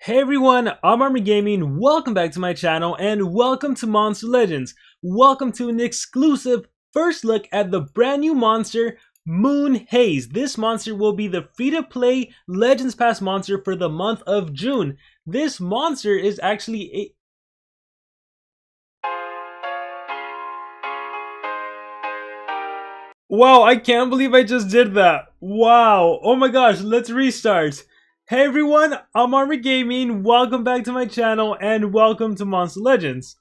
Hey everyone, I'm Army Gaming, welcome back to my channel and welcome to Monster Legends. Welcome to an exclusive first look at the brand new monster, Moonhaze. This monster will be the free-to-play Legends Pass monster for the month of June. This monster is actually a... Wow, I can't believe I just did that. Wow, oh my gosh, let's restart. Hey everyone, I'm Army Gaming, welcome back to my channel and welcome to Monster Legends.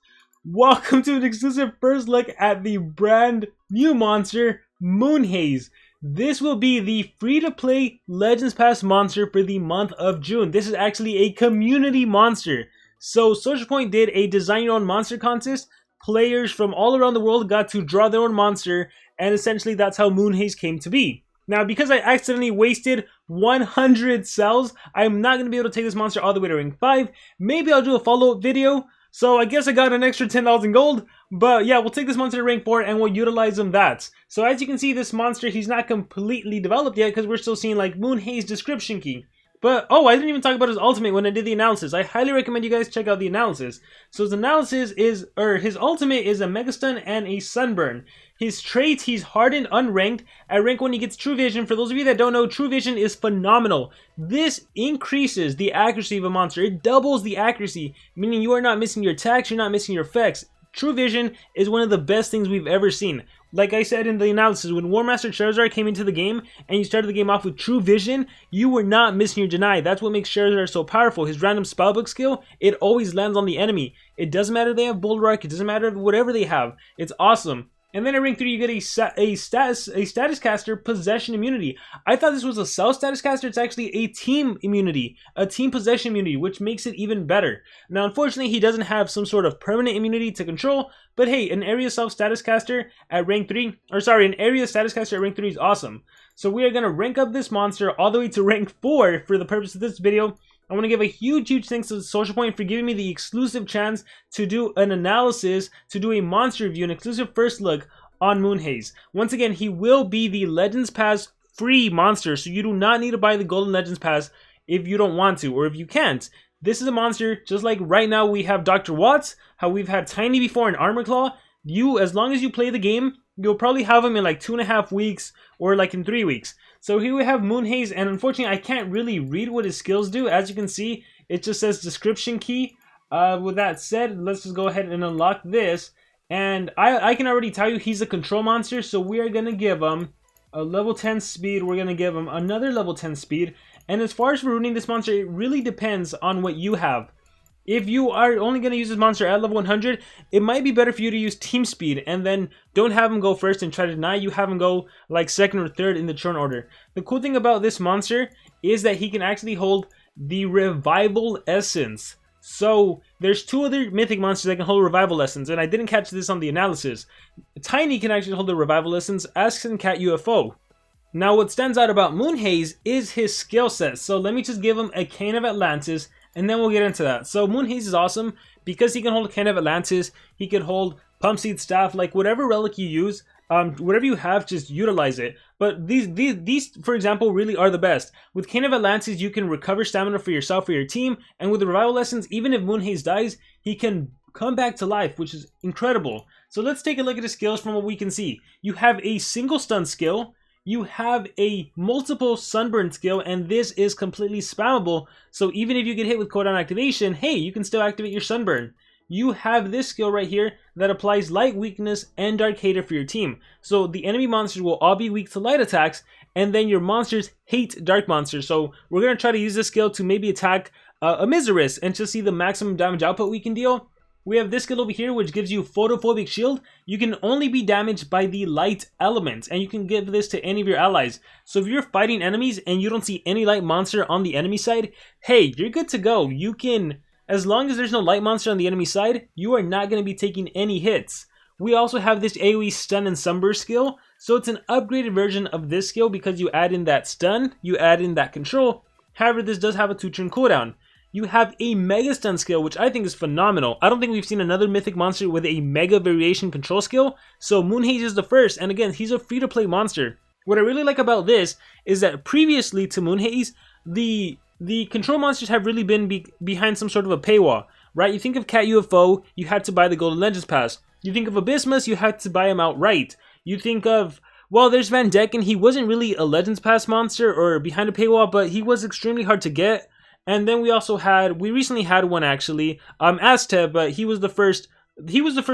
Welcome to an exclusive first look at the brand new monster, Moonhaze. This will be the free-to-play Legends Pass monster for the month of June. This is actually a community monster. So Social Point did a design your own monster contest. Players from all around the world got to draw their own monster, and essentially that's how Moonhaze came to be. Now, because I accidentally wasted 100 cells, I'm not going to be able to take this monster all the way to rank 5. Maybe I'll do a follow-up video. So I guess I got an extra 10,000 gold. But yeah, we'll take this monster to rank 4 and we'll utilize him that. So as you can see, this monster, he's not completely developed yet because we're still seeing like Moonhaze description key. But, oh, I didn't even talk about his ultimate when I did the analysis. I highly recommend you guys check out the analysis. So his analysis is, his ultimate is a Mega Stun and a Sunburn. His traits, he's hardened unranked. At rank 1, he gets True Vision. For those of you that don't know, True Vision is phenomenal. This increases the accuracy of a monster. It doubles the accuracy, meaning you are not missing your attacks, you're not missing your effects. True Vision is one of the best things we've ever seen. Like I said in the analysis, when War Master Charizard came into the game and you started the game off with True Vision, you were not missing your deny. That's what makes Charizard so powerful. His random spellbook skill, it always lands on the enemy. It doesn't matter if they have Bulwark, it doesn't matter whatever they have. It's awesome. And then at rank 3, you get a status caster possession immunity. I thought this was a self status caster. It's actually a team immunity, a team possession immunity, which makes it even better. Now, unfortunately, he doesn't have some sort of permanent immunity to control. But hey, an area self status caster at rank 3, or sorry, an area status caster at rank 3 is awesome. So we are going to rank up this monster all the way to rank 4 for the purpose of this video. I want to give a huge thanks to Social Point for giving me the exclusive chance to do an analysis, to do a monster review, an exclusive first look on Moonhaze. Once again, he will be the Legends Pass free monster, so you do not need to buy the Golden Legends Pass if you don't want to, or if you can't. This is a monster, just like right now we have Dr. Watts, how we've had Tiny before and Armor Claw. You, as long as you play the game, you'll probably have him in like 2.5 weeks, or like in 3 weeks. So here we have Moonhaze, and unfortunately I can't really read what his skills do. As you can see, it just says description key. With that said, let's just go ahead and unlock this. And I can already tell you he's a control monster, so we are going to give him a level 10 speed. We're going to give him another level 10 speed. And as far as for ruining this monster, it really depends on what you have. If you are only going to use this monster at level 100, it might be better for you to use team speed and then don't have him go first and try to deny. You have him go like second or third in the turn order. The cool thing about this monster is that he can actually hold the Revival Essence. So there's 2 other mythic monsters that can hold Revival Essence, and I didn't catch this on the analysis. Tiny can actually hold the Revival Essence, as can Cat UFO. Now what stands out about Moonhaze is his skill set. So let me just give him a Cane of Atlantis, and then we'll get into that. So Moonhaze is awesome because he can hold a Cane of Atlantis, he can hold Pump Seed Staff, like whatever relic you use, whatever you have, just utilize it. But these, for example, really are the best. With Cane of Atlantis, you can recover stamina for yourself, for your team, and with the Revival Essence, even if Moonhaze dies, he can come back to life, which is incredible. So let's take a look at his skills from what we can see. You have a single stun skill, you have a multiple sunburn skill, and this is completely spammable. So even if you get hit with cooldown activation, hey, you can still activate your sunburn. You have this skill right here that applies light, weakness, and dark hater for your team. So the enemy monsters will all be weak to light attacks, and then your monsters hate dark monsters. So we're going to try to use this skill to maybe attack a Miseris and to see the maximum damage output we can deal. We have this skill over here which gives you Photophobic Shield. You can only be damaged by the light element, and you can give this to any of your allies. So if you're fighting enemies and you don't see any light monster on the enemy side, hey, you're good to go. You can... As long as there's no light monster on the enemy side, you are not going to be taking any hits. We also have this AoE Stun and Sunburst skill, so it's an upgraded version of this skill because you add in that stun, you add in that control. However, this does have a 2-turn cooldown. You have a Mega Stun skill, which I think is phenomenal. I don't think we've seen another mythic monster with a Mega Variation control skill, so Moonhaze is the first, and again, he's a free-to-play monster. What I really like about this is that previously to Moonhaze, the the control monsters have really been behind some sort of a paywall, right? You think of Cat UFO, you had to buy the Golden Legends Pass. You think of Abysmus, you had to buy him outright. You think of, well, there's Van Decken. He wasn't really a Legends Pass monster or behind a paywall, but he was extremely hard to get. And then we recently had one actually, Aztec, but he was the first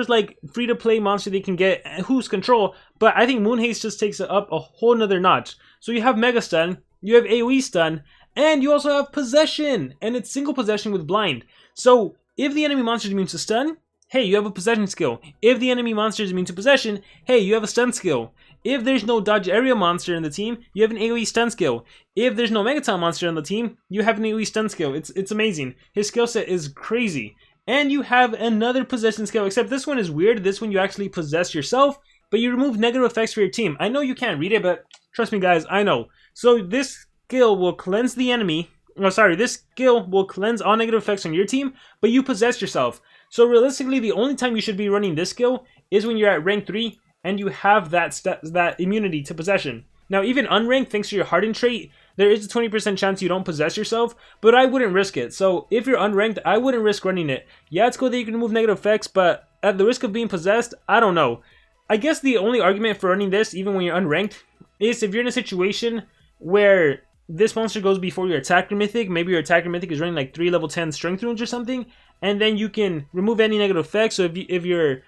like free-to-play monster they can get who's control, but I think Moonhaze just takes it up a whole nother notch. So you have Mega Stun, you have AoE Stun, and you also have Possession, and it's single possession with Blind. So if the enemy monster is immune to stun, hey, you have a possession skill. If the enemy monster is immune to possession, hey, you have a stun skill. If there's no dodge area monster in the team, you have an AoE stun skill. If there's no Megaton monster on the team, you have an AoE stun skill. It's amazing. His skill set is crazy. And you have another possession skill, except this one is weird. This one you actually possess yourself, but you remove negative effects for your team. I know you can't read it, but trust me guys, I know. So this skill will cleanse the enemy. This skill will cleanse all negative effects on your team, but you possess yourself. So realistically, the only time you should be running this skill is when you're at rank 3 and you have that immunity to possession. Now, even unranked, thanks to your hardened trait, there is a 20% chance you don't possess yourself, but I wouldn't risk it. So if you're unranked, I wouldn't risk running it. Yeah, it's cool that you can remove negative effects, but at the risk of being possessed, I don't know. I guess the only argument for running this, even when you're unranked, is if you're in a situation where this monster goes before your attacker mythic. Maybe your attacker mythic is running like 3 level 10 strength runes or something, and then you can remove any negative effects. So if your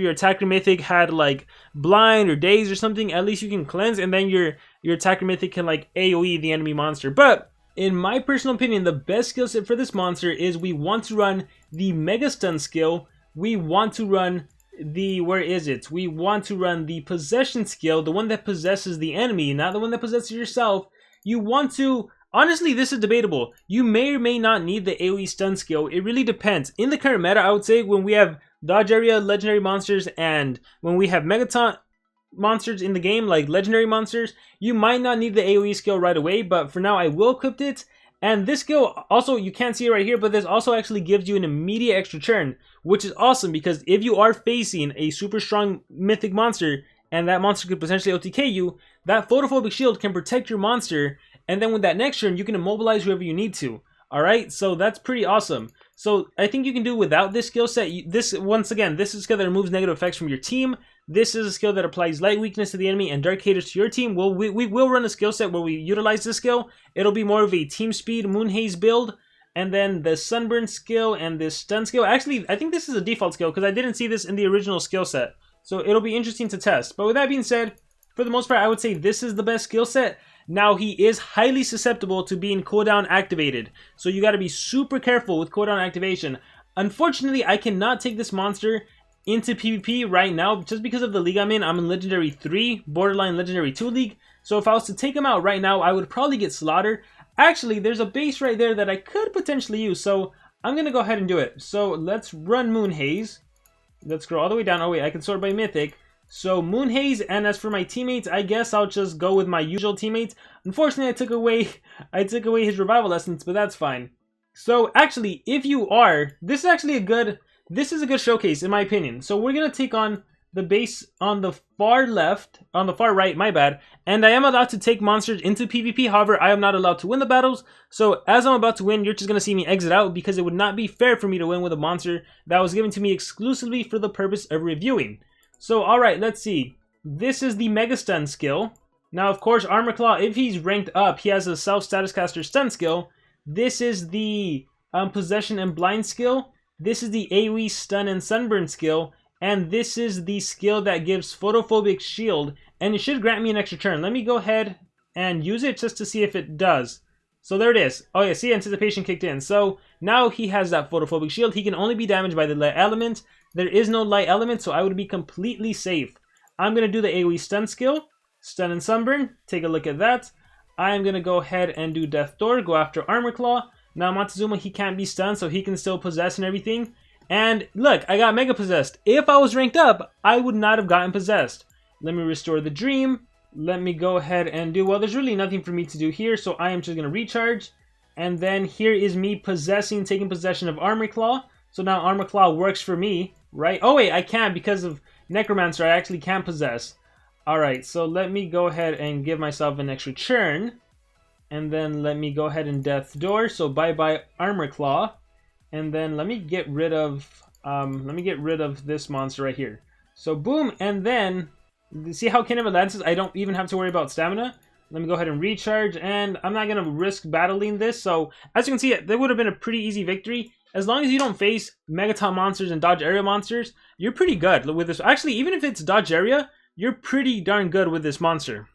attacker mythic had like blind or daze or something, at least you can cleanse, and then your attacker mythic can like AoE the enemy monster. But in my personal opinion, the best skill set for this monster is we want to run the Mega Stun skill. We want to run the, we want to run the possession skill, the one that possesses the enemy, not the one that possesses yourself. You want to, honestly, this is debatable. You may or may not need the AoE stun skill. It really depends. In the current meta, I would say when we have dodge area legendary monsters and when we have Megaton monsters in the game, like legendary monsters, you might not need the AoE skill right away, but for now I will equip it. And this skill also, you can't see it right here, but this also actually gives you an immediate extra turn, which is awesome because if you are facing a super strong mythic monster and that monster could potentially OTK you, that photophobic shield can protect your monster, and then with that next turn, you can immobilize whoever you need to. Alright, so that's pretty awesome. So I think you can do without this skill set. Once again, this is a skill that removes negative effects from your team. This is a skill that applies light weakness to the enemy and dark haters to your team. We will run a skill set where we utilize this skill. It'll be more of a team speed Moonhaze build. And then the sunburn skill and this stun skill. Actually, I think this is a default skill because I didn't see this in the original skill set. So it'll be interesting to test. But with that being said, for the most part, I would say this is the best skill set. Now, he is highly susceptible to being cooldown activated. So you got to be super careful with cooldown activation. Unfortunately, I cannot take this monster into PvP right now just because of the league I'm in. I'm in Legendary 3, borderline Legendary 2 league. So if I was to take him out right now, I would probably get slaughtered. Actually, there's a base right there that I could potentially use. So I'm going to go ahead and do it. So let's run Moonhaze. Let's scroll all the way down. Oh wait, I can sort by Mythic. So Moonhaze, and as for my teammates, I guess I'll just go with my usual teammates. Unfortunately, I took away his revival essence, but that's fine. So actually, if you are, this is a good showcase in my opinion. So we're gonna take on the base on the far left, on the far right, my bad. And I am allowed to take monsters into PvP. However, I am not allowed to win the battles. So as I'm about to win, you're just gonna see me exit out because it would not be fair for me to win with a monster that was given to me exclusively for the purpose of reviewing. So, alright, let's see. This is the Mega Stun skill. Now, of course, Armor Claw, if he's ranked up, he has a Self-Status Caster Stun skill. This is the Possession and Blind skill. This is the AoE Stun and Sunburn skill. And this is the skill that gives Photophobic Shield. And it should grant me an extra turn. Let me go ahead and use it just to see if it does. So there it is. Oh yeah, see, Anticipation kicked in. So now he has that Photophobic Shield. He can only be damaged by the light element. There is no light element, so I would be completely safe. I'm going to do the AoE Stun skill. Stun and Sunburn. Take a look at that. I am going to go ahead and do Death Door. Go after Armor Claw. Now Montezuma, he can't be stunned, so he can still possess and everything. And look, I got Mega Possessed. If I was ranked up, I would not have gotten possessed. Let me restore the Dream. Let me go ahead and do, well, there's really nothing for me to do here, so I am just going to recharge. And then here is me possessing, taking possession of Armor Claw. So now Armor Claw works for me, right? Oh wait, I can't because of Necromancer, I actually can't possess. Alright, so let me go ahead and give myself an extra turn. And then let me go ahead and Death's Door. So bye-bye Armor Claw. And then let me get rid of this monster right here. So boom, and then see how King of Atlantis, I don't even have to worry about stamina. Let me go ahead and recharge, and I'm not going to risk battling this. So as you can see, that would have been a pretty easy victory. As long as you don't face Megaton monsters and dodge area monsters, you're pretty good with this. Actually, even if it's dodge area, you're pretty darn good with this monster.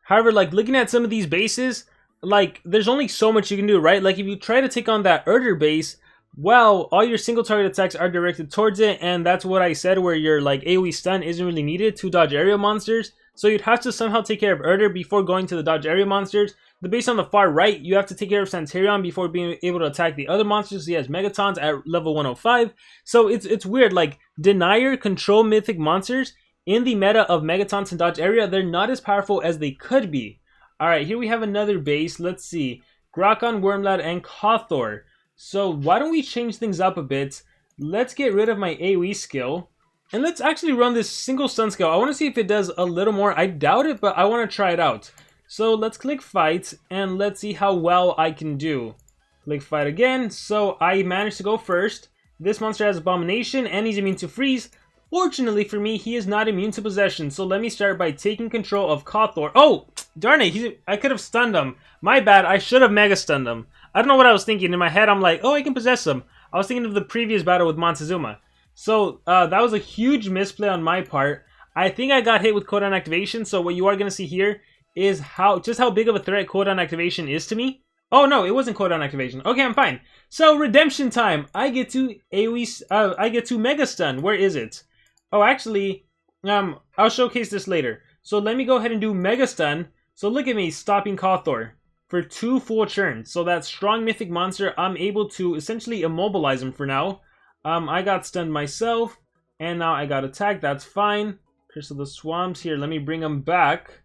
However, like looking at some of these bases, like there's only so much you can do, right? Like if you try to take on that Erza base, well, all your single target attacks are directed towards it, and that's what I said where your like AoE stun isn't really needed to dodge area monsters. So you'd have to somehow take care of Erza before going to the dodge area monsters. The base on the far right, you have to take care of Santerion before being able to attack the other monsters. He has Megatons at level 105. So it's weird, like Denier control mythic monsters in the meta of Megatons and dodge area. They're not as powerful as they could be. Alright, here we have another base. Let's see. Grakon, Wormlad, and Kothor. So why don't we change things up a bit? Let's get rid of my AoE skill. And let's actually run this single stun skill. I want to see if it does a little more. I doubt it, but I want to try it out. So let's click fight, and let's see how well I can do. Click fight again. So I managed to go first. This monster has Abomination, and he's immune to freeze. Fortunately for me, he is not immune to possession. So let me start by taking control of Kothor. Oh, darn it. I could have stunned him. My bad. I should have mega stunned him. I don't know what I was thinking. In my head, I'm like, oh, I can possess him. I was thinking of the previous battle with Montezuma. So that was a huge misplay on my part. I think I got hit with cooldown activation. So what you are going to see here is just how big of a threat cooldown activation is to me. Oh no, it wasn't cooldown activation. Okay, I'm fine. So redemption time. I get to AoE. I get to Mega Stun. Where is it? Oh, actually, I'll showcase this later. So let me go ahead and do Mega Stun. So look at me stopping Kothor for 2 full turns. So that strong mythic monster, I'm able to essentially immobilize him for now. I got stunned myself, and now I got attacked. That's fine. Curse of the Swamps here. Let me bring him back.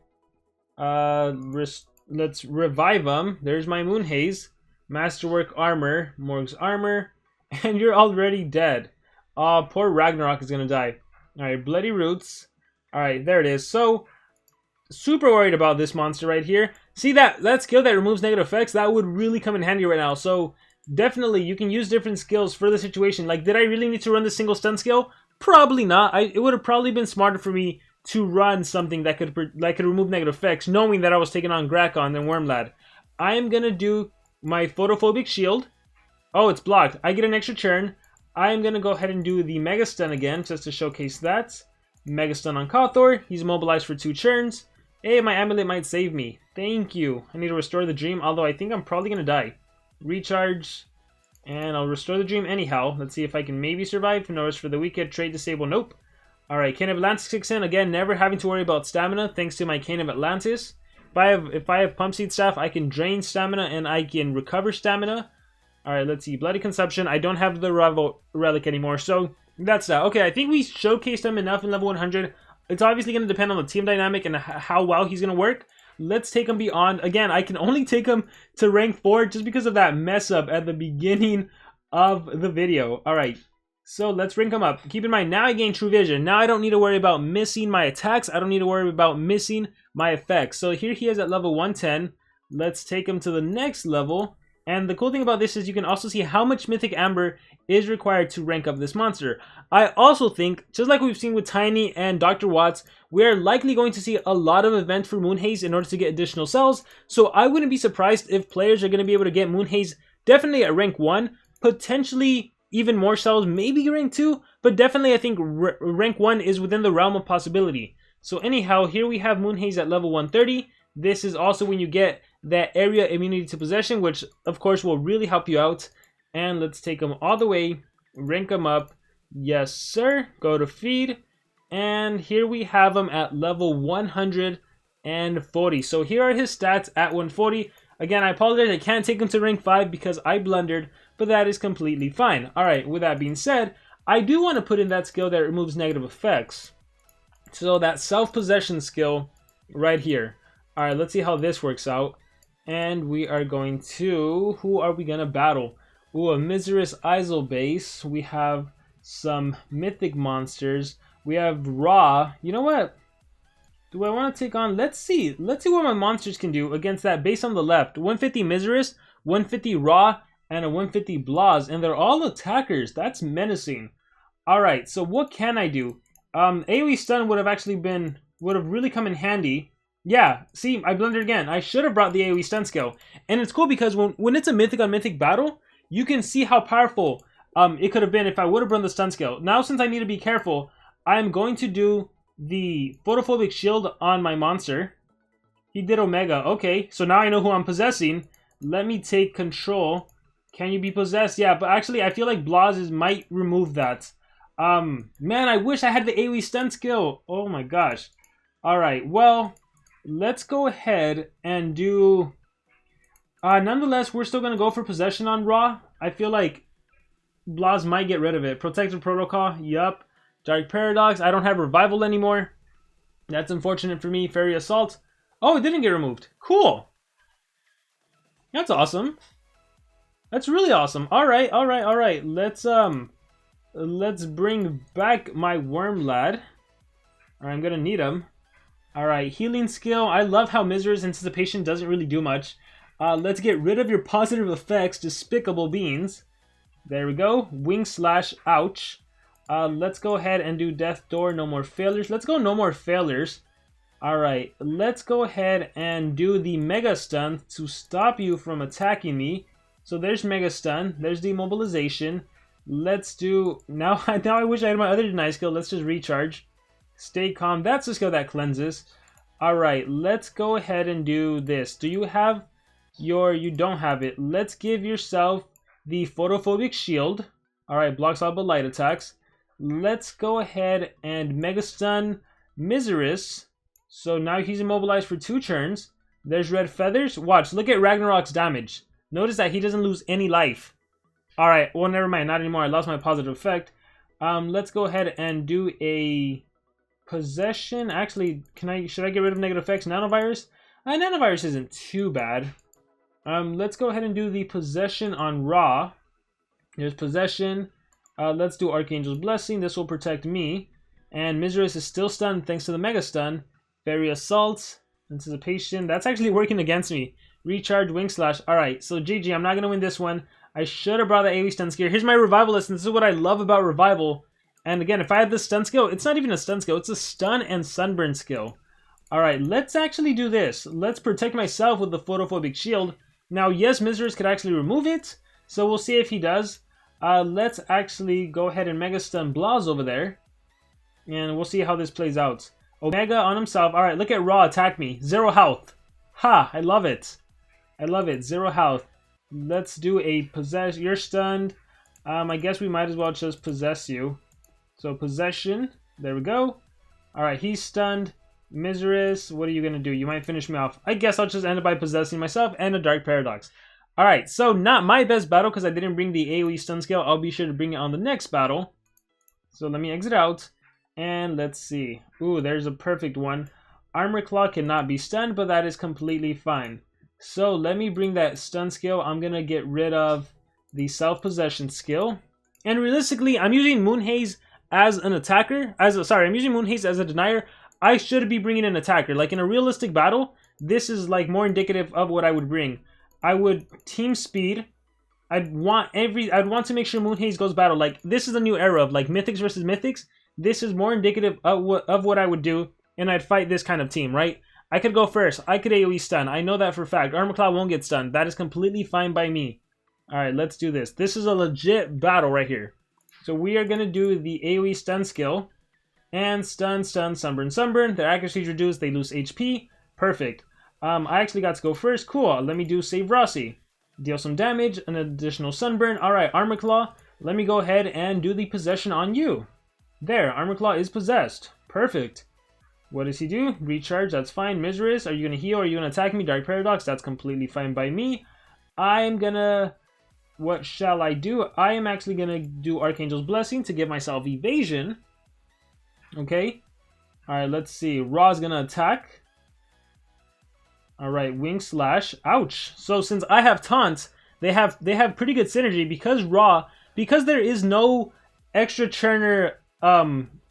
Let's revive him. There's my Moonhaze. Masterwork armor. Morg's armor. And you're already dead. Poor Ragnarök is gonna die. Alright, Bloody Roots. Alright, there it is. So, super worried about this monster right here. See that skill that removes negative effects? That would really come in handy right now. So, definitely, you can use different skills for the situation. Like, did I really need to run the single stun skill? Probably not. It would have probably been smarter for me to run something that could remove negative effects, knowing that I was taking on Grakon and Wormlad. I am going to do my Photophobic Shield. Oh, it's blocked. I get an extra turn. I am going to go ahead and do the Mega Stun again, just to showcase that. Mega Stun on Kothor. He's mobilized for 2 turns. Hey, my amulet might save me. Thank you. I need to restore the dream, although I think I'm probably going to die. Recharge. And I'll restore the dream anyhow. Let's see if I can maybe survive. Notice for the wicked, trade disable. Nope. Alright, Cane of Atlantis kicks in. Again, never having to worry about stamina, thanks to my Cane of Atlantis. If I have Pump Seed Staff, I can drain stamina and I can recover stamina. Alright, let's see. Bloody Consumption. I don't have the Relic anymore, so that's that. Okay, I think we showcased him enough in level 100. It's obviously going to depend on the team dynamic and how well he's going to work. Let's take him beyond. Again, I can only take him to rank 4 just because of that mess up at the beginning of the video. Alright, so let's rank him up. Keep in mind, now I gain True Vision. Now I don't need to worry about missing my attacks. I don't need to worry about missing my effects. So here he is at level 110. Let's take him to the next level. And the cool thing about this is you can also see how much Mythic Amber is required to rank up this monster. I also think, just like we've seen with Tiny and Dr. Watts, we are likely going to see a lot of events for Moonhaze in order to get additional cells. So I wouldn't be surprised if players are going to be able to get Moonhaze definitely at rank 1, potentially even more cells, maybe rank 2, but definitely I think rank 1 is within the realm of possibility. So anyhow, here we have Moonhaze at level 130. This is also when you get that area immunity to possession, which of course will really help you out. And let's take him all the way, rank him up. Yes, sir. Go to feed. And here we have him at level 140. So here are his stats at 140. Again, I apologize. I can't take him to rank 5 because I blundered, but that is completely fine. Alright, with that being said, I do want to put in that skill that removes negative effects. So that self-possession skill right here. Alright, let's see how this works out. And we are going to... Who are we going to battle? Ooh, a Miserous Isle base. We have some mythic monsters. We have Ra. You know what? Do I want to take on... Let's see what my monsters can do against that base on the left. 150 Miseris, 150 Raw, and a 150 Blaz. And they're all attackers. That's menacing. Alright, so what can I do? AoE stun would have really come in handy. Yeah, see, I blundered again. I should have brought the AoE stun skill. And it's cool because when it's a Mythic on Mythic battle, you can see how powerful it could have been if I would have run the stun skill. Now, since I need to be careful, I'm going to do the photophobic shield on my monster. He did Omega. Okay, so now I know who I'm possessing. Let me take control. Can you be possessed? Yeah, but actually I feel like Blaz might remove that. Man, I wish I had the AoE stun skill. Oh my gosh. Alright, well, let's go ahead and do... nonetheless, we're still going to go for possession on Raw. I feel like Blaz might get rid of it. Protective Protocol, yup. Dark Paradox, I don't have Revival anymore. That's unfortunate for me. Fairy Assault. Oh, it didn't get removed. Cool. That's awesome. That's really awesome. Alright. Let's bring back my Worm Lad. Alright, I'm gonna need him. Alright, healing skill. I love how Misery's Anticipation doesn't really do much. Let's get rid of your positive effects, Despicable Beings. There we go. Wing Slash, ouch. Let's go ahead and do Death Door, no more failures. Let's go no more failures. Alright, let's go ahead and do the Mega Stun to stop you from attacking me. So there's Mega Stun, there's Demobilization. Let's do... Now I wish I had my other Deny skill. Let's just recharge. Stay Calm, that's the skill that cleanses. Alright, let's go ahead and do this. Do you have your... You don't have it. Let's give yourself the Photophobic Shield. Alright, blocks all but light attacks. Let's go ahead and Mega Stun Miseris. So now he's immobilized for 2 turns. There's Red Feathers. Watch, look at Ragnarok's damage. Notice that he doesn't lose any life. Alright, well, never mind. Not anymore. I lost my positive effect. Let's go ahead and do a possession. Actually, should I get rid of negative effects? Nanovirus? Nanovirus isn't too bad. Let's go ahead and do the possession on Raw. There's possession. Let's do Archangel's Blessing. This will protect me. And Miseris is still stunned thanks to the Mega Stun. Fairy Assault. Anticipation. That's actually working against me. Recharge, Wing Slash. Alright, so GG. I'm not going to win this one. I should have brought the AoE stun skill. Here's my Revivalist, and this is what I love about Revival. And again, if I had this stun skill, it's not even a stun skill. It's a stun and sunburn skill. Alright, let's actually do this. Let's protect myself with the Photophobic Shield. Now, yes, Miseris could actually remove it. So we'll see if he does. Let's actually go ahead and Mega Stun Blaz over there. And we'll see how this plays out. Omega on himself. Alright, look at Raw attack me. 0 health. Ha! I love it. I love it. 0 health. Let's do a possess. You're stunned. I guess we might as well just possess you. So possession. There we go. Alright, he's stunned. Miseris, what are you going to do? You might finish me off. I guess I'll just end it by possessing myself and a Dark Paradox. Alright, so not my best battle because I didn't bring the AoE stun skill. I'll be sure to bring it on the next battle. So let me exit out. And let's see. Ooh, there's a perfect one. Armor Claw cannot be stunned, but that is completely fine. So let me bring that stun skill. I'm going to get rid of the self-possession skill. And realistically, I'm using Moonhaze as an attacker. I'm using Moonhaze as a denier. I should be bringing an attacker. Like in a realistic battle, this is like more indicative of what I would bring. I would team speed. I'd want to make sure Moonhaze goes battle. Like this is a new era of like Mythics versus Mythics. This is more indicative of what I would do, and I'd fight this kind of team, right? I could go first. I could AoE stun. I know that for a fact. Armor Claw won't get stunned. That is completely fine by me. Alright, let's do this. This is a legit battle right here. So we are going to do the AoE stun skill. And stun, stun, sunburn, sunburn. Their accuracy is reduced. They lose HP. Perfect. I actually got to go first. Cool. Let me do Save Rossi. Deal some damage. An additional sunburn. Alright, Armor Claw. Let me go ahead and do the possession on you. There. Armor Claw is possessed. Perfect. What does he do? Recharge, that's fine. Miseris, are you going to heal or are you going to attack me? Dark Paradox, that's completely fine by me. I'm going to... What shall I do? I am actually going to do Archangel's Blessing to give myself evasion. Okay. Alright, let's see. Raw's going to attack. Alright, Wing Slash. Ouch. So since I have Taunt, they have pretty good synergy because there is no extra churner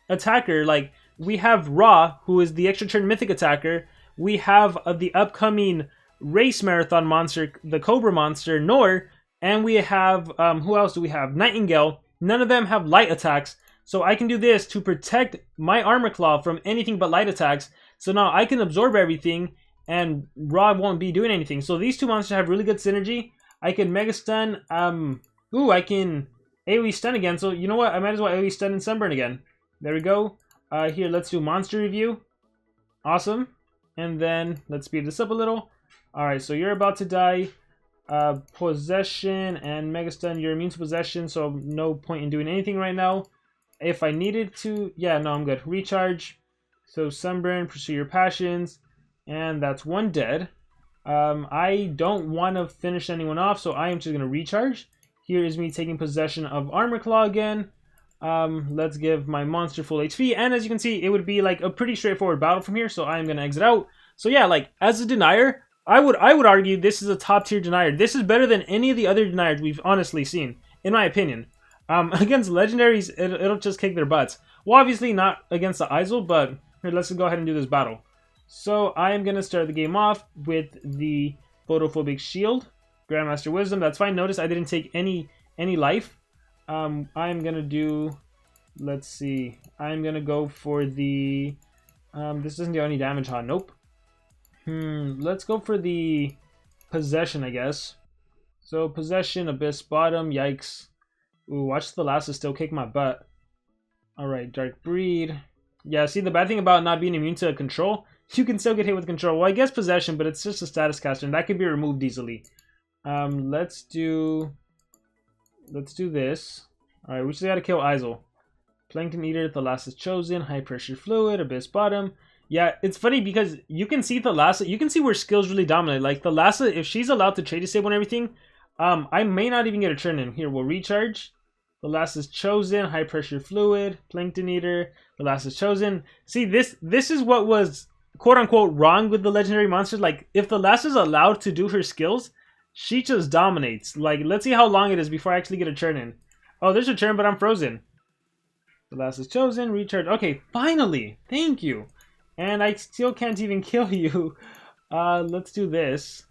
attacker, like... we have Ra, who is the extra turn mythic attacker. We have the upcoming race marathon monster, the Cobra monster, Nor, and we have, who else do we have? Nightingale. None of them have light attacks, so I can do this to protect my armor claw from anything but light attacks. So now I can absorb everything, and Ra won't be doing anything. So these two monsters have really good synergy. I can Mega Stun, I can AoE Stun again, so you know what? I might as well AoE Stun and Sunburn again. There we go. Here, let's do monster review. Awesome. And then, let's speed this up a little. Alright, so you're about to die. Possession and Mega Stun, you're immune to possession, so no point in doing anything right now. If I needed to, yeah, no, I'm good. Recharge. So Sunburn, pursue your passions. And that's one dead. I don't want to finish anyone off, so I am just going to recharge. Here is me taking possession of Armor Claw again. Let's give my monster full HP, and as you can see, it would be like a pretty straightforward battle from here, so I'm going to exit out. So yeah, like, as a denier, I would argue this is a top tier denier. This is better than any of the other deniers we've honestly seen, in my opinion. Against legendaries, it'll just kick their butts. Well, obviously not against the Isol, but here, let's go ahead and do this battle. So I am going to start the game off with the Photophobic Shield, Grandmaster Wisdom. That's fine. Notice I didn't take any life. I'm going to do, let's see, I'm going to go for the, this doesn't do any damage, huh? Nope. Let's go for the Possession, I guess. So Possession, Abyss Bottom, yikes. Ooh, watch the Lassa still kick my butt. Alright, Dark Breed. Yeah, see, the bad thing about not being immune to control, you can still get hit with control. Well, I guess Possession, but it's just a status caster, and that can be removed easily. Let's do this. Alright, we just gotta kill Isol. Plankton Eater, Thalassa's Chosen, High Pressure Fluid, Abyss Bottom. Yeah, it's funny because you can see Thalassa, you can see where skills really dominate. Like, Thalassa, if she's allowed to trade disable and everything, I may not even get a turn in. Here, we'll recharge. Thalassa's Chosen, High Pressure Fluid, Plankton Eater, Thalassa's Chosen. See, this is what was quote-unquote wrong with the legendary monsters. Like, if Thalassa's allowed to do her skills, she just dominates. Like, let's see how long it is before I actually get a turn in. Oh, there's a turn, but I'm frozen. Thalassa's Chosen, recharge. Okay, finally! Thank you! And I still can't even kill you. Let's do this.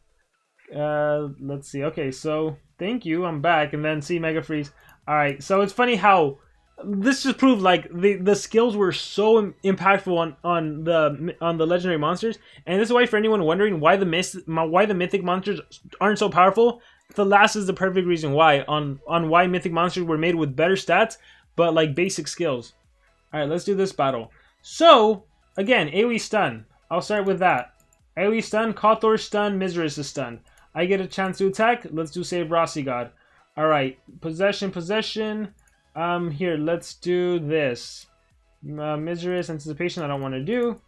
Let's see. Okay, so thank you. I'm back. And then see Mega Freeze. Alright, so it's funny how this just proved like the skills were so impactful on the legendary monsters. And this is why, for anyone wondering why the mythic monsters aren't so powerful, Thalassa is the perfect reason why on why mythic monsters were made with better stats, but like basic skills. Alright, let's do this battle. So again, AoE stun. I'll start with that. AoE stun, Kothor stun, Mizra's stun. I get a chance to attack. Let's do Save Rossi God. Alright, possession. Here, let's do this. Mizra's Anticipation, I don't want to do.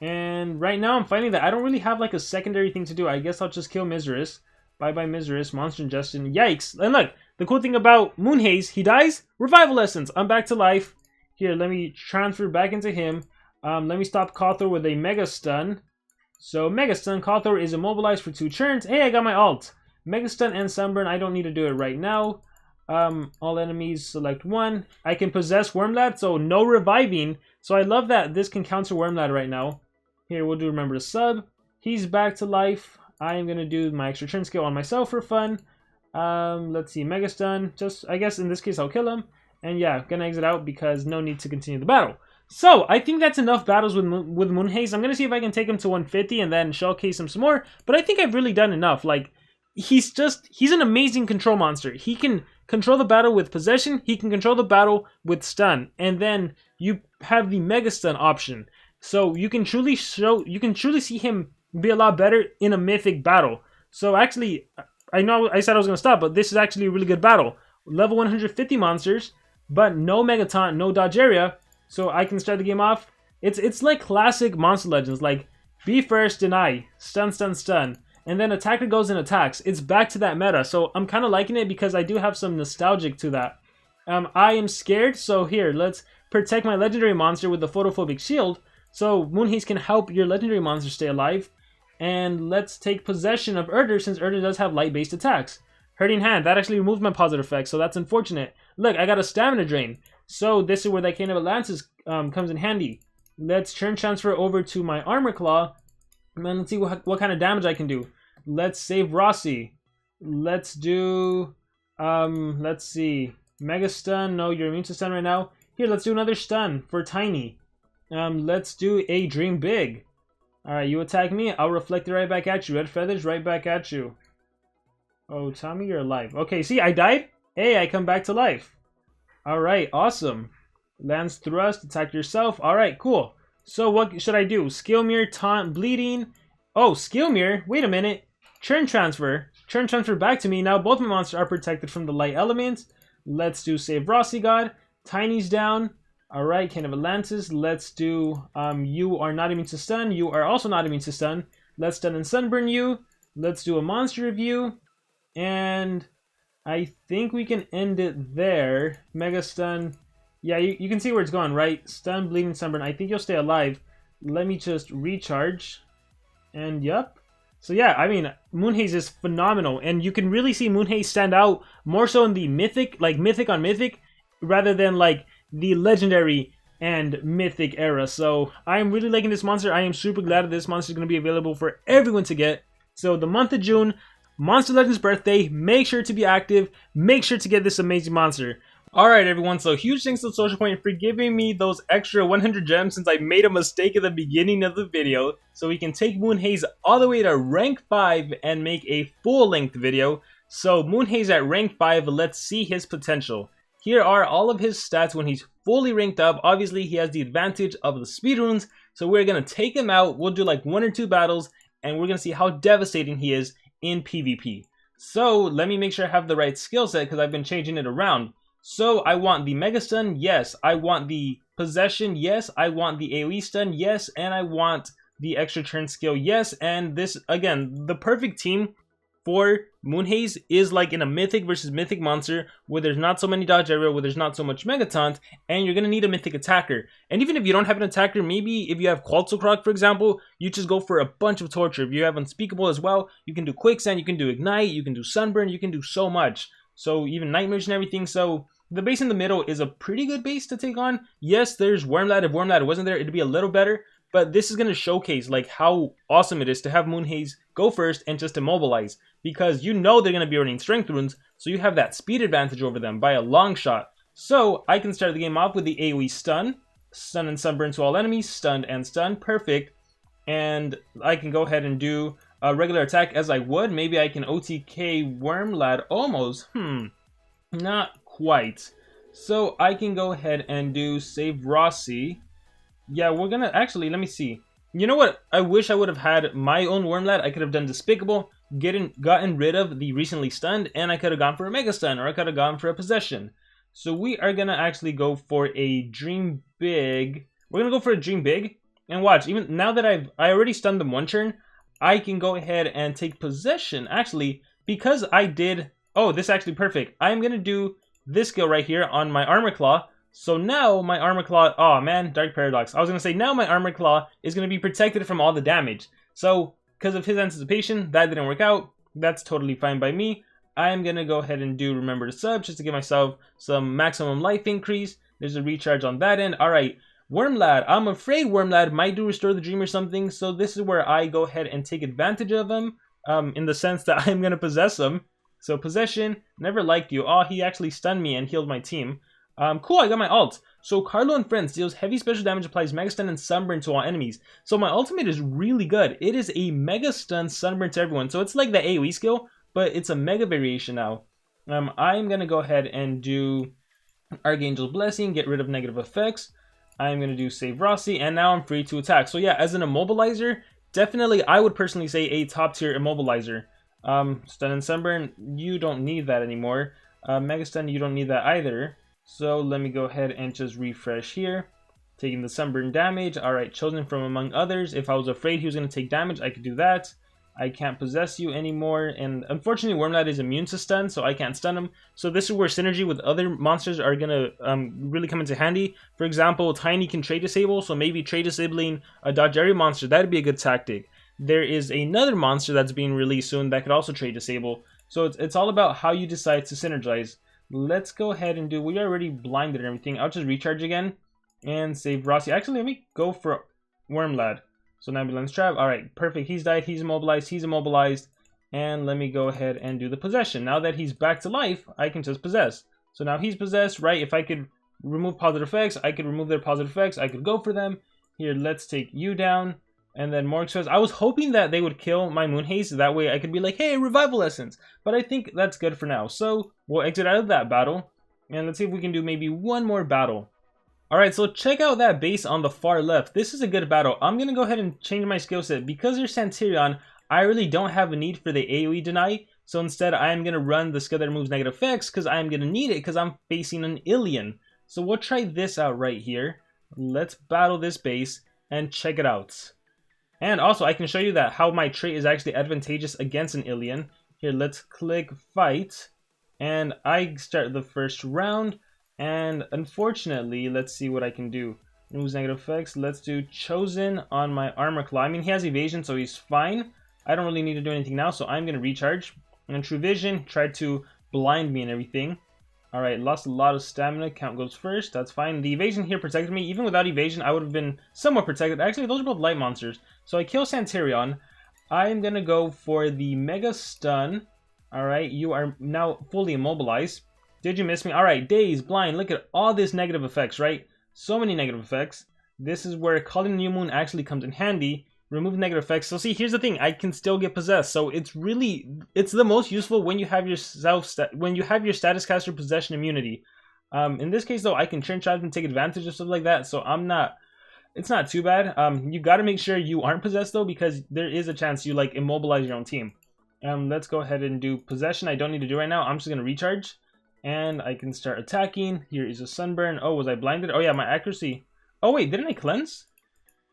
And right now I'm finding that I don't really have like a secondary thing to do. I guess I'll just kill Mizra's. Bye-bye Mizra's, Monster Ingestion. Yikes! And look, the cool thing about Moonhaze, he dies, Revival Essence. I'm back to life. Here, let me transfer back into him. Let me stop Kothor with a Mega Stun. So, Mega Stun, Kothor is immobilized for 2 turns. Hey, I got my ult. Mega Stun and Sunburn, I don't need to do it right now. All enemies, select 1. I can possess Wormlad, so no reviving. So I love that this can counter Wormlad right now. Here, we'll do Remember to Sub. He's back to life. I am going to do my extra turn skill on myself for fun. Let's see, Mega Stun. Just, I guess in this case, I'll kill him. And yeah, gonna exit out because no need to continue the battle. So, I think that's enough battles with Moonhaze. I'm going to see if I can take him to 150 and then showcase him some more. But I think I've really done enough. Like, he's an amazing control monster. He can control the battle with possession. He can control the battle with stun. And then you have the Mega Stun option. So, you can truly see him be a lot better in a mythic battle. So, actually, I know I said I was going to stop, but this is actually a really good battle. Level 150 monsters, but no Mega Taunt, no dodge area. So I can start the game off. It's like classic Monster Legends, like be first, deny, stun, stun, stun, and then attacker goes and attacks. It's back to that meta, so I'm kind of liking it because I do have some nostalgic to that. I am scared, so here, let's protect my legendary monster with the Photophobic Shield, so Moonhaze can help your legendary monster stay alive. And let's take possession of Erza, since Erza does have light-based attacks. Hurting Hand, that actually removes my positive effect, so that's unfortunate. Look, I got a stamina drain. So this is where that Cane of Atlantis comes in handy. Let's turn transfer over to my armor claw. And then let's see what kind of damage I can do. Let's save Rossi. Let's do, let's see. Mega stun. No, you're immune to stun right now. Here, let's do another stun for Tiny. Let's do a dream big. Alright, you attack me. I'll reflect it right back at you. Red feathers right back at you. Oh, Tommy, you're alive. Okay, see, I died. Hey, I come back to life. Alright, awesome. Lance thrust, attack yourself. Alright, cool. So what should I do? Skill mirror, taunt, bleeding. Oh, skill mirror. Wait a minute. Churn transfer. Churn transfer back to me. Now both my monsters are protected from the light element. Let's do save Rossi God. Tiny's down. Alright, King of Atlantis. Let's do, you are not immune to stun. You are also not immune to stun. Let's stun and sunburn you. Let's do a monster review. And I think we can end it there. Mega stun. Yeah, you can see where it's going, right? Stun, bleeding, sunburn. I think you'll stay alive. Let me just recharge. And yep. So yeah, I mean, Moonhaze is phenomenal. And you can really see Moonhaze stand out more so in the Mythic, like Mythic on Mythic, rather than like the Legendary and Mythic era. So I am really liking this monster. I am super glad that this monster is going to be available for everyone to get. So the month of June, Monster Legends birthday, make sure to be active. Make sure to get this amazing monster. Alright everyone, so huge thanks to Social Point for giving me those extra 100 gems since I made a mistake at the beginning of the video. So we can take Moonhaze all the way to rank 5 and make a full-length video. So Moonhaze at rank 5, let's see his potential. Here are all of his stats when he's fully ranked up. Obviously he has the advantage of the speed runes, so we're going to take him out. We'll do like 1 or 2 battles and we're going to see how devastating he is in PvP. So let me make sure I have the right skill set because I've been changing it around. So I want the Mega Stun, yes. I want the Possession, yes. I want the AoE Stun, yes. And I want the extra turn skill, yes. And this, again, the perfect team for Moonhaze is like in a Mythic versus Mythic monster where there's not so many dodge area, where there's not so much Mega Taunt, and you're going to need a Mythic attacker. And even if you don't have an attacker, maybe if you have Quetzalcoatl, for example, you just go for a bunch of torture. If you have Unspeakable as well, you can do Quicksand, you can do Ignite, you can do Sunburn, you can do so much. So even Nightmares and everything. So the base in the middle is a pretty good base to take on. Yes, there's Wormlad. If Wormlad wasn't there, it'd be a little better. But this is going to showcase like how awesome it is to have Moonhaze go first and just immobilize. Because you know they're going to be running Strength Runes, so you have that speed advantage over them by a long shot. So I can start the game off with the AoE Stun. Stun and Sunburn to all enemies. Stunned and stun. Perfect. And I can go ahead and do a regular attack as I would. Maybe I can OTK Wormlad almost. Not quite. So I can go ahead and do Save Rossi. Yeah, we're gonna actually, let me see. You know what? I wish I would have had my own Wormlad. I could have done Despicable, gotten rid of the recently stunned, and I could have gone for a Mega Stun, or I could have gone for a Possession. So we are gonna actually go for a Dream Big. We're gonna go for a Dream Big, and watch. Even now that I already stunned them one turn, I can go ahead and take Possession. Actually, because I did. Oh, this is actually perfect. I'm gonna do this skill right here on my Armor Claw. So now my Armor Claw, oh man, Dark Paradox. I was going to say now my Armor Claw is going to be protected from all the damage. So because of his anticipation, that didn't work out. That's totally fine by me. I'm going to go ahead and do Remember to Sub just to give myself some maximum life increase. There's a recharge on that end. Alright, Wormlad. I'm afraid Wormlad might do Restore the Dream or something. So this is where I go ahead and take advantage of him in the sense that I'm going to possess him. So Possession, never liked you. Oh, he actually stunned me and healed my team. Cool, I got my ult. So Carlo and Friends deals heavy special damage, applies Mega Stun and Sunburn to all enemies. So my ultimate is really good. It is a Mega Stun Sunburn to everyone. So it's like the AoE skill, but it's a Mega variation now. I'm going to go ahead and do Archangel's Blessing, get rid of negative effects. I'm going to do Save Rossi, and now I'm free to attack. So yeah, as an immobilizer, definitely I would personally say a top tier immobilizer. Stun and Sunburn, you don't need that anymore. Mega Stun, you don't need that either. So let me go ahead and just refresh here. Taking the Sunburn damage. Alright, chosen from among others. If I was afraid he was going to take damage, I could do that. I can't possess you anymore. And unfortunately, Wormlad is immune to stun, so I can't stun him. So this is where synergy with other monsters are going to really come into handy. For example, Tiny can trade disable, so maybe trade disabling a dodge area monster. That would be a good tactic. There is another monster that's being released soon that could also trade disable. So it's all about how you decide to synergize. Let's go ahead and do, we already blinded and everything. I'll just recharge again. and save Rossi. Actually, let me go for Wormlad. So now Ambulance Trap. Alright, perfect. He's died. He's immobilized. He's immobilized. And let me go ahead and do the possession. Now that he's back to life, I can just possess. So now he's possessed, right? If I could remove positive effects, I could remove their positive effects. I could go for them. Here, let's take you down. And then Morg says, I was hoping that they would kill my Moonhaze. That way I could be like, hey, revival essence. But I think that's good for now. So we'll exit out of that battle. And let's see if we can do maybe one more battle. Alright, so check out that base on the far left. This is a good battle. I'm going to go ahead and change my skill set. Because there's Centurion, I really don't have a need for the AoE deny. So instead, I am going to run the skill that removes negative effects because I am going to need it because I'm facing an Ilian. So we'll try this out right here. Let's battle this base and check it out. And also, I can show you that how my trait is actually advantageous against an Ilian. Here, let's click fight. And I start the first round. And unfortunately, let's see what I can do. Removes negative effects. Let's do Chosen on my Armor Claw. I mean, he has evasion, so he's fine. I don't really need to do anything now, so I'm going to recharge. And True Vision tried to blind me and everything. Alright, lost a lot of stamina. Count goes first. That's fine. The evasion here protected me. Even without evasion, I would have been somewhat protected. Actually, those are both light monsters. So I kill Centurion. I'm going to go for the Mega Stun. Alright, you are now fully immobilized. Did you miss me? Alright, Daze, Blind, look at all this negative effects, right? So many negative effects. This is where calling the New Moon actually comes in handy. Remove negative effects. So see, here's the thing, I can still get possessed. So it's the most useful when you have your status caster possession immunity. In this case though, I can Trench Charge and take advantage of stuff like that. So it's not too bad. You got to make sure you aren't possessed though, because there is a chance you like immobilize your own team. Let's go ahead and do possession. I don't need to do right now. I'm just gonna recharge. And I can start attacking. Here is a sunburn. Oh, was I blinded? Oh yeah, my accuracy. Oh wait, didn't I cleanse?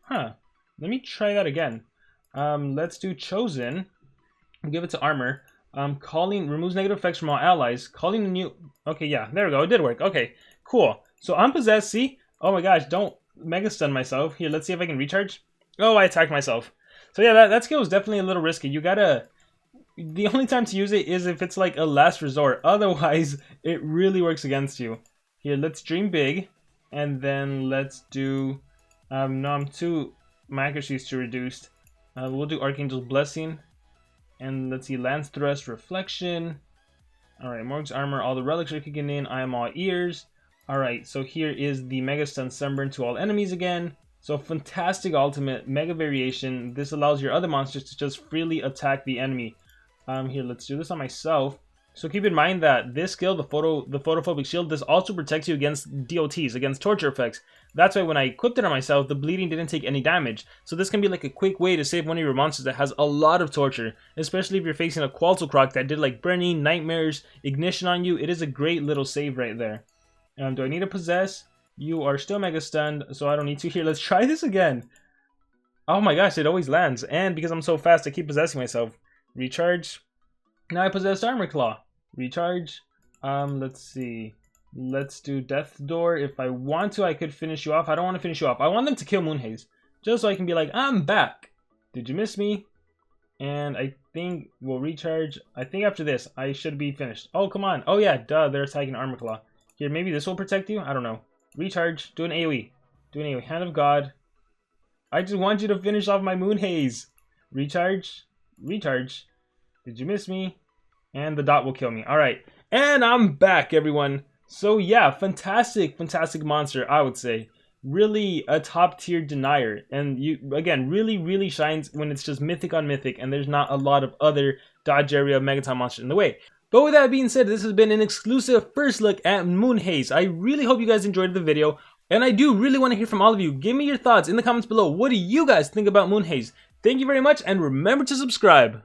Huh. Let me try that again. Let's do Chosen. Give it to armor. Calling removes negative effects from all allies. Calling the new. Okay, yeah, there we go. It did work. Okay, cool. So I'm possessed. See? Oh my gosh, don't mega stun myself. Here, let's see if I can recharge. Oh, I attacked myself. So yeah, that skill is definitely a little risky. You gotta. The only time to use it is if it's like a last resort. Otherwise, it really works against you. Here, let's dream big. And then let's do... no, my accuracy is too reduced. We'll do Archangel's Blessing. And let's see, Lance Thrust, Reflection. Alright, Morg's Armor, all the relics are kicking in. I am all ears. Alright, so here is the Mega Stun Sunburn to all enemies again. So fantastic ultimate, Mega Variation. This allows your other monsters to just freely attack the enemy. Here, let's do this on myself. So keep in mind that this skill, the photophobic shield, this also protects you against DOTs, against torture effects. That's why when I equipped it on myself, the bleeding didn't take any damage. So this can be like a quick way to save one of your monsters that has a lot of torture, especially if you're facing a Quetzalcoatl that did like burning, nightmares, ignition on you. It is a great little save right there. Do I need to possess? You are still mega stunned, so I don't need to. Here, let's try this again. Oh my gosh, it always lands. And because I'm so fast, I keep possessing myself. Recharge. Now I possess Armor Claw. Recharge. Let's see. Let's do Death Door. If I want to, I could finish you off. I don't want to finish you off. I want them to kill Moonhaze. Just so I can be like, I'm back. Did you miss me? And I think we'll recharge. I think after this, I should be finished. Oh, come on. Oh yeah, duh, they're attacking Armor Claw. Here, maybe this will protect you? I don't know. Recharge. Do an AoE. Do an AoE. Hand of God. I just want you to finish off my Moonhaze. Recharge. Recharge. Did you miss me? And the dot will kill me. Alright. And I'm back, everyone. So yeah, fantastic monster, I would say. Really a top tier denier. And you, again, really shines when it's just mythic on mythic and there's not a lot of other dodge area Megaton monsters in the way. But with that being said, this has been an exclusive first look at Moonhaze. I really hope you guys enjoyed the video. And I do really want to hear from all of you. Give me your thoughts in the comments below. What do you guys think about Moonhaze? Thank you very much, and remember to subscribe.